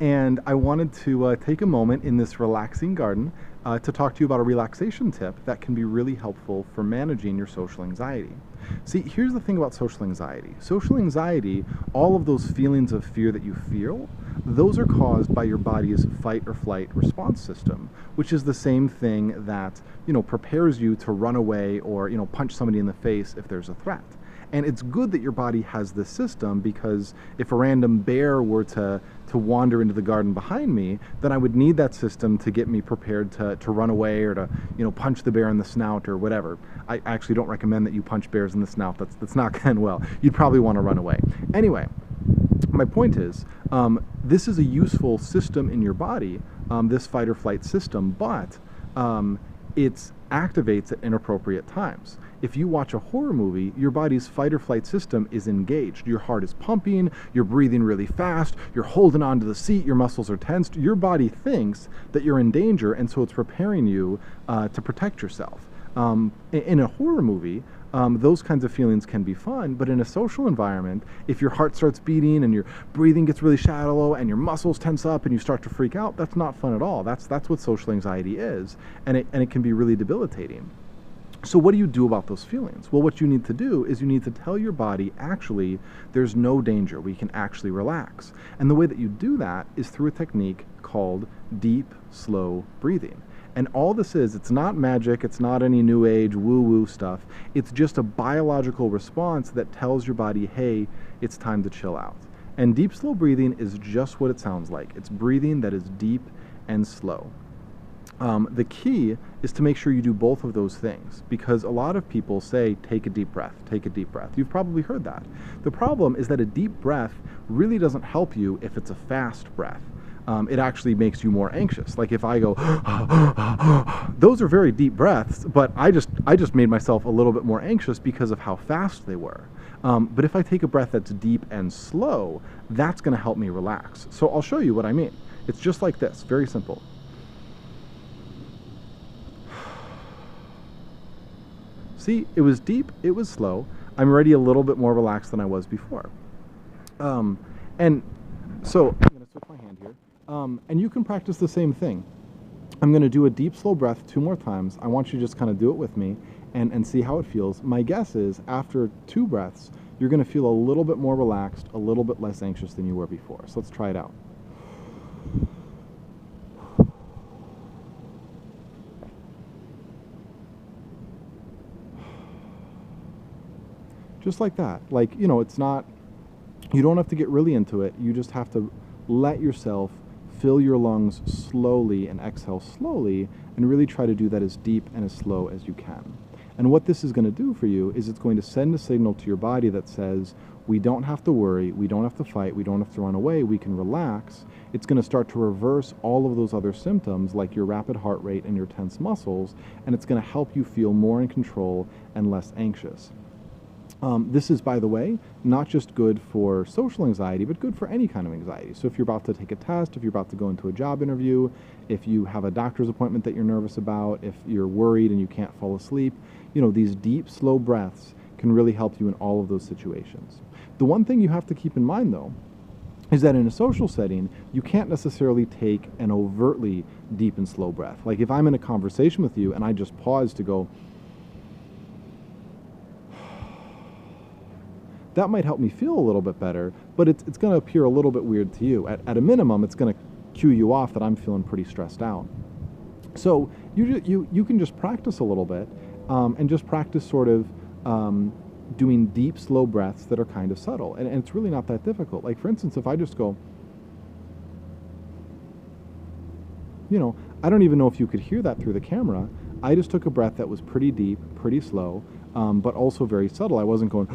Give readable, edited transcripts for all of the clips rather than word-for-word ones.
And I wanted to take a moment in this relaxing garden to talk to you about a relaxation tip that can be really helpful for managing your social anxiety. See, here's the thing about social anxiety. Social anxiety, all of those feelings of fear that you feel, those are caused by your body's fight or flight response system, which is the same thing that, prepares you to run away or, punch somebody in the face if there's a threat. And it's good that your body has this system, because if a random bear were to wander into the garden behind me, then I would need that system to get me prepared to run away or to punch the bear in the snout or whatever. I actually don't recommend that you punch bears in the snout. That's not going to end well. You'd probably want to run away. Anyway, my point is, this is a useful system in your body, this fight or flight system, but it activates at inappropriate times. If you watch a horror movie, your body's fight or flight system is engaged. Your heart is pumping, you're breathing really fast, you're holding onto the seat, your muscles are tensed. Your body thinks that you're in danger, and so it's preparing you to protect yourself. In a horror movie, those kinds of feelings can be fun, but in a social environment, if your heart starts beating and your breathing gets really shallow and your muscles tense up and you start to freak out, that's not fun at all. That's what social anxiety is, and it can be really debilitating. So what do you do about those feelings? Well, what you need to do is you need to tell your body, actually, there's no danger. We can actually relax. And the way that you do that is through a technique called deep, slow breathing. And all this is, it's not magic, it's not any new age woo-woo stuff. It's just a biological response that tells your body, hey, it's time to chill out. And deep, slow breathing is just what it sounds like. It's breathing that is deep and slow. The key is to make sure you do both of those things, because a lot of people say, take a deep breath, take a deep breath. You've probably heard that. The problem is that a deep breath really doesn't help you if it's a fast breath. It actually makes you more anxious. Like if I go, those are very deep breaths, but I just made myself a little bit more anxious because of how fast they were. But if I take a breath that's deep and slow, that's going to help me relax. So I'll show you what I mean. It's just like this, very simple. See, it was deep, it was slow. I'm already a little bit more relaxed than I was before. And so I'm going to switch my hand here. And you can practice the same thing. I'm going to do a deep, slow breath 2 more times. I want you to just kind of do it with me and see how it feels. My guess is after 2 breaths, you're going to feel a little bit more relaxed, a little bit less anxious than you were before. So let's try it out. Just like that. Like, it's not, you don't have to get really into it. You just have to let yourself fill your lungs slowly and exhale slowly, and really try to do that as deep and as slow as you can. And what this is going to do for you is it's going to send a signal to your body that says, we don't have to worry, we don't have to fight, we don't have to run away, we can relax. It's going to start to reverse all of those other symptoms, like your rapid heart rate and your tense muscles, and it's going to help you feel more in control and less anxious. This is, by the way, not just good for social anxiety, but good for any kind of anxiety. So if you're about to take a test, if you're about to go into a job interview, if you have a doctor's appointment that you're nervous about, if you're worried and you can't fall asleep, these deep, slow breaths can really help you in all of those situations. The one thing you have to keep in mind, though, is that in a social setting, you can't necessarily take an overtly deep and slow breath. Like if I'm in a conversation with you and I just pause to go, that might help me feel a little bit better, but it's going to appear a little bit weird to you. At a minimum, it's going to cue you off that I'm feeling pretty stressed out. So you can just practice a little bit and just practice sort of doing deep, slow breaths that are kind of subtle. And it's really not that difficult. Like, for instance, if I just go, I don't even know if you could hear that through the camera. I just took a breath that was pretty deep, pretty slow, but also very subtle. I wasn't going,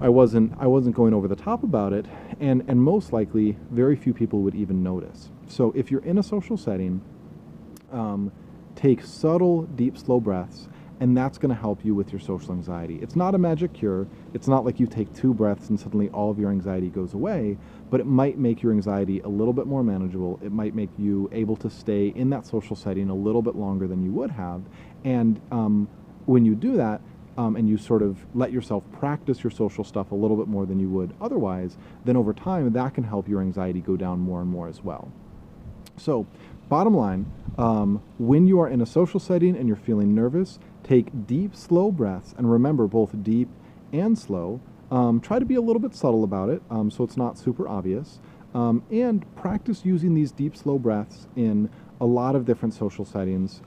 I wasn't going over the top about it, and most likely, very few people would even notice. So if you're in a social setting, take subtle, deep, slow breaths, and that's going to help you with your social anxiety. It's not a magic cure. It's not like you take 2 breaths and suddenly all of your anxiety goes away, but it might make your anxiety a little bit more manageable. It might make you able to stay in that social setting a little bit longer than you would have. And when you do that, and you sort of let yourself practice your social stuff a little bit more than you would otherwise, then over time that can help your anxiety go down more and more as well. So, bottom line, when you are in a social setting and you're feeling nervous, take deep, slow breaths, and remember both deep and slow. Try to be a little bit subtle about it so it's not super obvious. And practice using these deep, slow breaths in a lot of different social settings,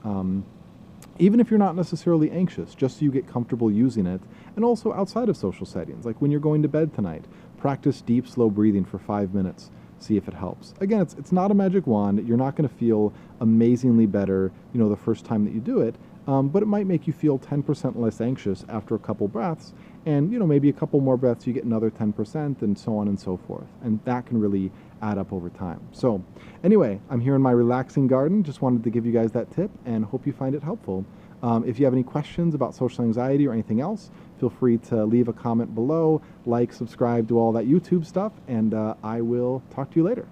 even if you're not necessarily anxious, just so you get comfortable using it. And also outside of social settings, like when you're going to bed tonight, practice deep, slow breathing for 5 minutes. See if it helps. Again, it's not a magic wand. You're not going to feel amazingly better, the first time that you do it, but it might make you feel 10% less anxious after a couple breaths, and maybe a couple more breaths, you get another 10%, and so on and so forth. And that can really add up over time. So anyway, I'm here in my relaxing garden. Just wanted to give you guys that tip and hope you find it helpful. If you have any questions about social anxiety or anything else, feel free to leave a comment below, like, subscribe, do all that YouTube stuff, and I will talk to you later.